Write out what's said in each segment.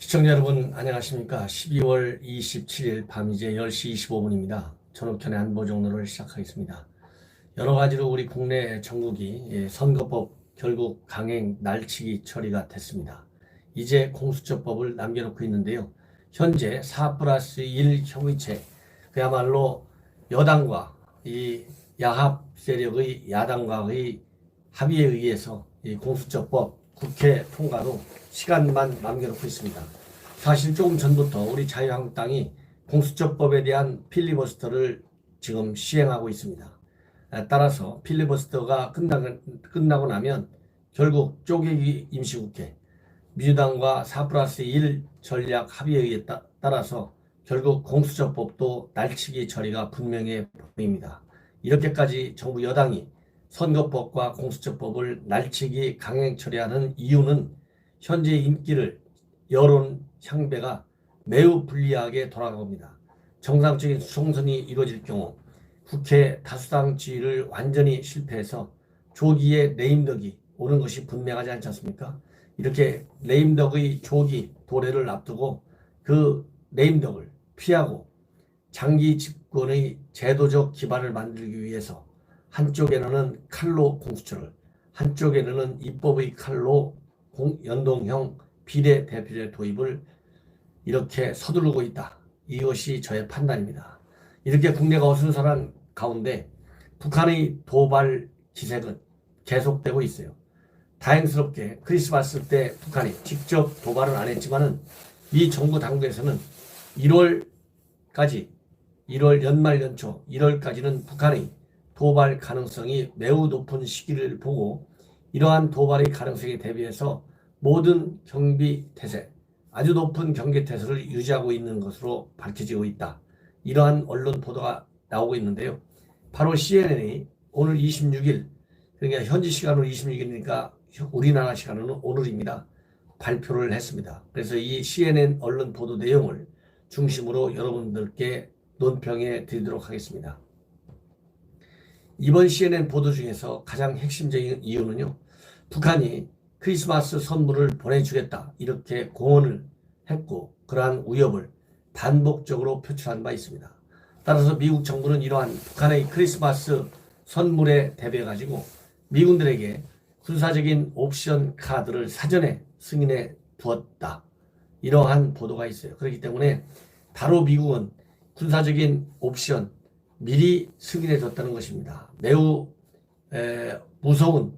시청자 여러분 안녕하십니까. 12월 27일 밤 이제 10시 25분입니다. 전옥현의 안보정로를 시작하겠습니다. 여러 가지로 우리 국내 전국이 선거법 결국 강행 날치기 처리가 됐습니다. 이제 공수처법을 남겨놓고 있는데요. 현재 4+1 협의체, 그야말로 여당과 이 야합 세력의 야당과의 합의에 의해서 이 공수처법 국회 통과로 시간만 남겨놓고 있습니다. 사실 조금 전부터 우리 자유한국당이 공수처법에 대한 필리버스터를 지금 시행하고 있습니다. 따라서 필리버스터가 끝나고 나면 결국 쪼개기 임시국회, 민주당과 4+1 전략 합의에 따라서 결국 공수처법도 날치기 처리가 분명해 보입니다. 이렇게까지 정부 여당이 선거법과 공수처법을 날치기 강행 처리하는 이유는 현재 인기를 여론 향배가 매우 불리하게 돌아갑니다. 정상적인 총선이 이루어질 경우 국회 다수당 지위를 완전히 실패해서 조기에 레임덕이 오는 것이 분명하지 않지 않습니까? 이렇게 레임덕의 조기 도래를 앞두고 그 레임덕을 피하고 장기 집권의 제도적 기반을 만들기 위해서 한쪽에는 칼로 공수처를, 한쪽에는 입법의 칼로 연동형 비례대표제 도입을 이렇게 서두르고 있다. 이것이 저의 판단입니다. 이렇게 국내가 어수선한 가운데 북한의 도발 기색은 계속되고 있어요. 다행스럽게 크리스마스 때 북한이 직접 도발은 안 했지만은 미 정부 당국에서는 1월 연말 연초 1월까지는 북한의 도발 가능성이 매우 높은 시기를 보고 이러한 도발의 가능성에 대비해서 모든 경비 태세, 아주 높은 경계 태세를 유지하고 있는 것으로 밝혀지고 있다. 이러한 언론 보도가 나오고 있는데요. 바로 CNN이 오늘 26일, 그러니까 현지 시간으로 26일이니까 우리나라 시간으로는 오늘입니다. 발표를 했습니다. 그래서 이 CNN 언론 보도 내용을 중심으로 여러분들께 논평해 드리도록 하겠습니다. 이번 CNN 보도 중에서 가장 핵심적인 이유는요. 북한이 크리스마스 선물을 보내주겠다 이렇게 공언을 했고 그러한 위협을 반복적으로 표출한 바 있습니다. 따라서 미국 정부는 이러한 북한의 크리스마스 선물에 대비해 가지고 미군들에게 군사적인 옵션 카드를 사전에 승인해 두었다. 이러한 보도가 있어요. 그렇기 때문에 바로 미국은 군사적인 옵션 미리 승인해 줬다는 것입니다. 매우 무서운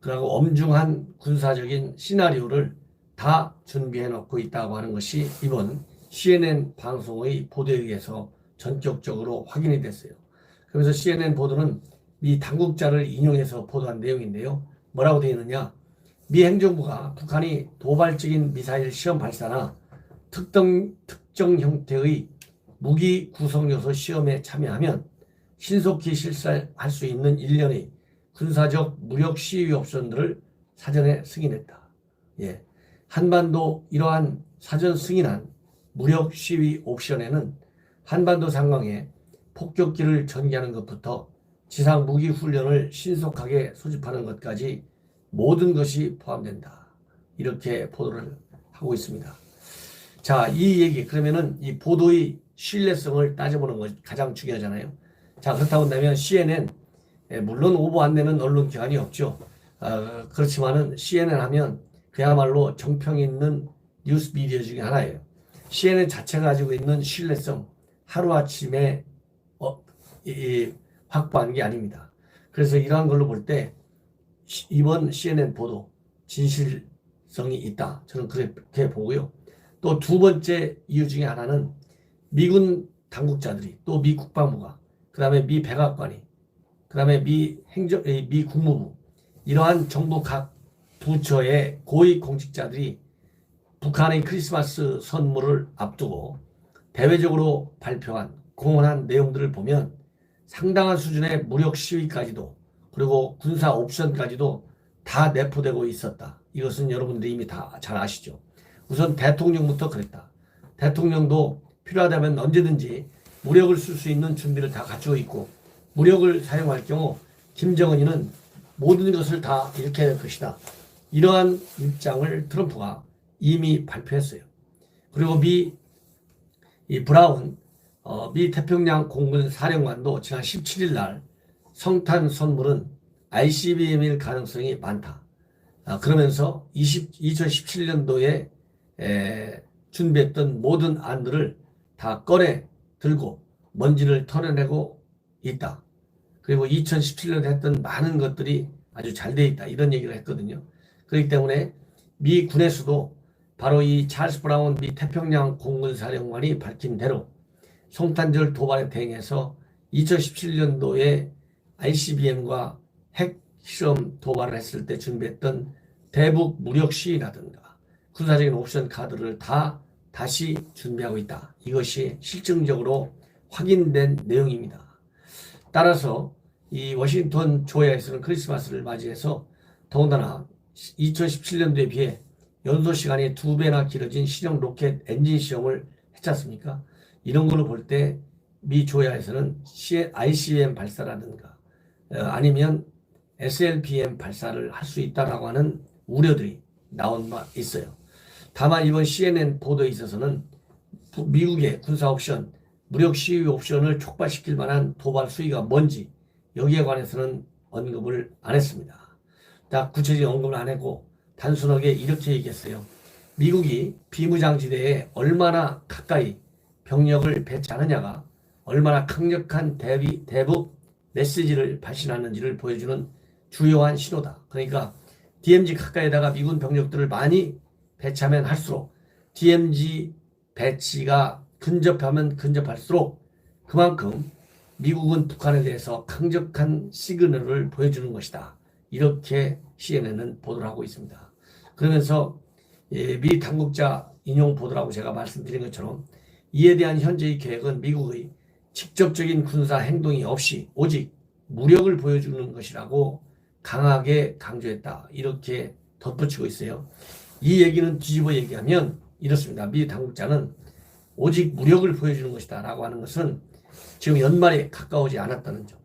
그리고 엄중한 군사적인 시나리오를 다 준비해 놓고 있다고 하는 것이 이번 CNN 방송의 보도에 의해서 전격적으로 확인이 됐어요. 그래서 CNN 보도는 미 당국자를 인용해서 보도한 내용인데요. 뭐라고 되어 있느냐? 미 행정부가 북한이 도발적인 미사일 시험 발사나 특정 형태의 무기 구성 요소 시험에 참여하면 신속히 실시할 수 있는 일련의 군사적 무력 시위 옵션들을 사전에 승인했다. 한반도 이러한 사전 승인한 무력 시위 옵션에는 한반도 상황에 폭격기를 전개하는 것부터 지상 무기 훈련을 신속하게 소집하는 것까지 모든 것이 포함된다. 이렇게 보도를 하고 있습니다. 자, 이 얘기 그러면은 이 보도의 신뢰성을 따져보는 것이 가장 중요하잖아요. 자, 그렇다고 한다면 CNN, 물론 오보 안 내는 언론기관이 없죠. 그렇지만은 CNN 하면 그야말로 정평이 있는 뉴스 미디어 중에 하나예요. CNN 자체가 가지고 있는 신뢰성 하루아침에 확보한 게 아닙니다. 그래서 이러한 걸로 볼 때 이번 CNN 보도 진실성이 있다. 저는 그렇게 보고요. 또 두 번째 이유 중에 하나는 미군 당국자들이 또 미 국방부가 그 다음에 미 백악관이 그 다음에 미 국무부 이러한 정부 각 부처의 고위 공직자들이 북한의 크리스마스 선물을 앞두고 대외적으로 발표한 공언한 내용들을 보면 상당한 수준의 무력 시위까지도 그리고 군사 옵션까지도 다 내포되고 있었다. 이것은 여러분들이 이미 다 잘 아시죠. 우선 대통령부터 그랬다. 대통령도 필요하다면 언제든지 무력을 쓸 수 있는 준비를 다 갖추고 있고 무력을 사용할 경우 김정은이는 모든 것을 다 잃게 될 것이다. 이러한 입장을 트럼프가 이미 발표했어요. 그리고 이 브라운 미 태평양 공군 사령관도 지난 17일 날 성탄 선물은 ICBM일 가능성이 많다. 그러면서 2017년도에 준비했던 모든 안들을 다 꺼내 들고 먼지를 털어내고 있다. 그리고 2017년에 했던 많은 것들이 아주 잘 돼 있다. 이런 얘기를 했거든요. 그렇기 때문에 미 군에서도 바로 이 찰스 브라운 미 태평양 공군사령관이 밝힌 대로 성탄절 도발에 대응해서 2017년도에 ICBM과 핵 실험 도발을 했을 때 준비했던 대북 무력 시위라든가 군사적인 옵션 카드를 다시 준비하고 있다. 이것이 실증적으로 확인된 내용입니다. 따라서 이 워싱턴 주에서는 크리스마스를 맞이해서 더군다나 2017년도에 비해 연소 시간이 2배나 길어진 신형 로켓 엔진 시험을 했지 않습니까? 이런 걸로 볼 때 미 조야에서는 ICBM 발사라든가 아니면 SLBM 발사를 할 수 있다라고 하는 우려들이 나온 바 있어요. 다만 이번 CNN 보도에 있어서는 미국의 군사 옵션, 무력 시위 옵션을 촉발시킬 만한 도발 수위가 뭔지 여기에 관해서는 언급을 안 했습니다. 다 구체적인 언급을 안 했고 단순하게 이렇게 얘기했어요. 미국이 비무장지대에 얼마나 가까이 병력을 배치하느냐가 얼마나 강력한 대북 메시지를 발신하는지를 보여주는 주요한 신호다. 그러니까 DMZ 가까이에다가 미군 병력들을 많이 배치하면 할수록 DMZ 배치가 근접하면 근접할수록 그만큼 미국은 북한에 대해서 강력한 시그널을 보여주는 것이다. 이렇게 CNN은 보도를 하고 있습니다. 그러면서 미 당국자 인용 보도라고 제가 말씀드린 것처럼 이에 대한 현재의 계획은 미국의 직접적인 군사 행동이 없이 오직 무력을 보여주는 것이라고 강하게 강조했다. 이렇게 덧붙이고 있어요. 이 얘기는 뒤집어 얘기하면 이렇습니다. 미 당국자는 오직 무력을 보여주는 것이다 라고 하는 것은 지금 연말에 가까우지 않았다는 점.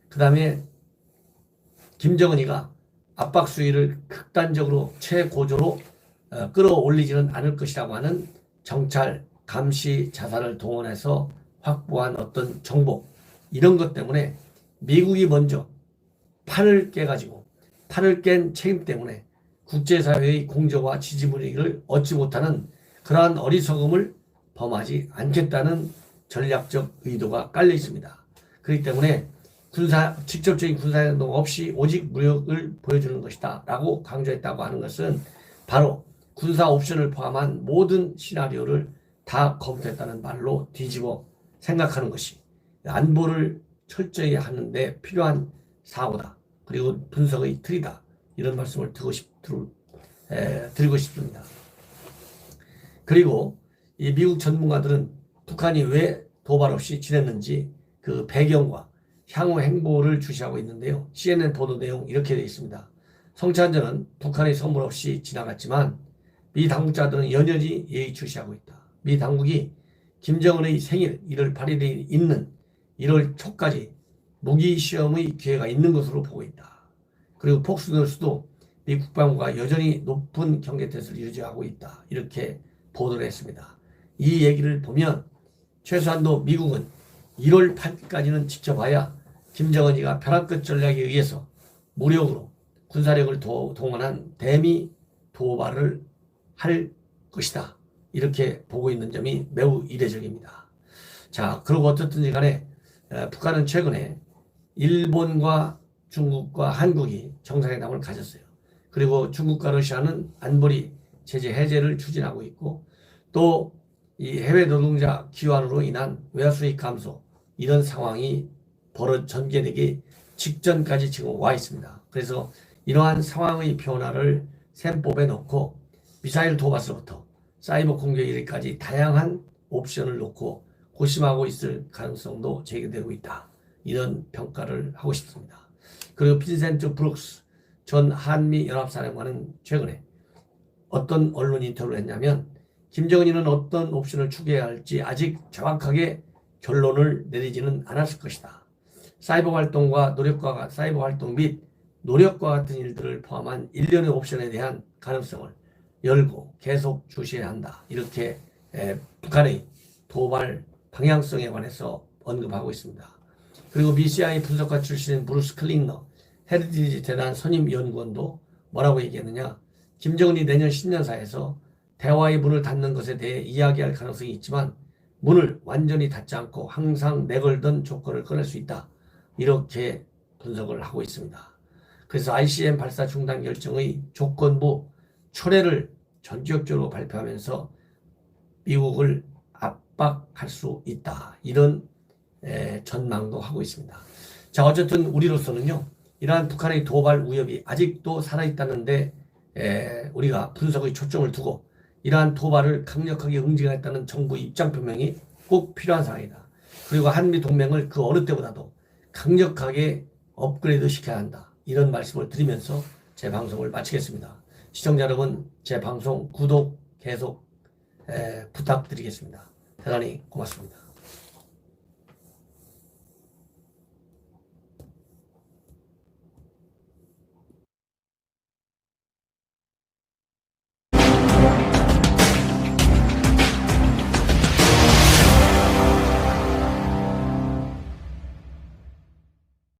그 다음에 김정은이가 압박 수위를 극단적으로 최고조로 끌어올리지는 않을 것이라고 하는 정찰, 감시, 자산을 동원해서 확보한 어떤 정보 이런 것 때문에 미국이 먼저 판을 깨가지고 판을 깬 책임 때문에 국제사회의 공조와 지지 분위기를 얻지 못하는 그러한 어리석음을 범하지 않겠다는 전략적 의도가 깔려 있습니다. 그렇기 때문에 직접적인 군사행동 없이 오직 무력을 보여주는 것이다 라고 강조했다고 하는 것은 바로 군사 옵션을 포함한 모든 시나리오를 다 검토했다는 말로 뒤집어 생각하는 것이 안보를 철저히 하는데 필요한 사고다. 그리고 분석의 틀이다. 이런 말씀을 드리고 싶습니다. 그리고 이 미국 전문가들은 북한이 왜 도발 없이 지냈는지 그 배경과 향후 행보를 주시하고 있는데요. CNN 보도 내용 이렇게 되어 있습니다. 성탄절은 북한의 선물 없이 지나갔지만 미 당국자들은 연연히 예의주시하고 있다. 미 당국이 김정은의 생일 1월 8일에 있는 1월 초까지 무기 시험의 기회가 있는 것으로 보고 있다. 그리고 폭스뉴스도 미 국방부가 여전히 높은 경계태세를 유지하고 있다. 이렇게 보도를 했습니다. 이 얘기를 보면 최소한도 미국은 1월 8일까지는 지켜봐야 김정은이가 벼랑끝 전략에 의해서 무력으로 군사력을 동원한 대미 도발을 할 것이다. 이렇게 보고 있는 점이 매우 이례적입니다. 자, 그리고 어떻든지 간에 북한은 최근에 일본과 중국과 한국이 정상회담을 가졌어요. 그리고 중국과 러시아는 안보리 제재 해제를 추진하고 있고 또 이 해외 노동자 기환으로 인한 외화 수입 감소 이런 상황이 전개되기 직전까지 지금 와 있습니다. 그래서 이러한 상황의 변화를 셈법에 넣고 미사일 도발서부터 사이버 공격 일까지 다양한 옵션을 놓고 고심하고 있을 가능성도 제기되고 있다. 이런 평가를 하고 싶습니다. 그리고 빈센트 브룩스 전 한미연합사령관은 최근에 어떤 언론 인터뷰를 했냐면 김정은이는 어떤 옵션을 추구해야 할지 아직 정확하게 결론을 내리지는 않았을 것이다. 사이버 활동 및 노력과 같은 일들을 포함한 일련의 옵션에 대한 가능성을 열고 계속 주시해야 한다. 이렇게 북한의 도발 방향성에 관해서 언급하고 있습니다. 그리고 BCI 분석가 출신인 브루스 클링너 헤리티지 재단 선임 연구원도 뭐라고 얘기했느냐? 김정은이 내년 신년사에서 대화의 문을 닫는 것에 대해 이야기할 가능성이 있지만 문을 완전히 닫지 않고 항상 내걸던 조건을 꺼낼 수 있다. 이렇게 분석을 하고 있습니다. 그래서 ICBM 발사 중단 결정의 조건부 철회를 전격적으로 발표하면서 미국을 압박할 수 있다. 이런 전망도 하고 있습니다. 자, 어쨌든 우리로서는요, 이러한 북한의 도발 위협이 아직도 살아있다는데 우리가 분석의 초점을 두고 이러한 도발을 강력하게 응징하겠다는 정부 입장 표명이 꼭 필요한 상황이다. 그리고 한미 동맹을 그 어느 때보다도 강력하게 업그레이드 시켜야 한다. 이런 말씀을 드리면서 제 방송을 마치겠습니다. 시청자 여러분, 제 방송 구독 계속 부탁드리겠습니다. 대단히 고맙습니다.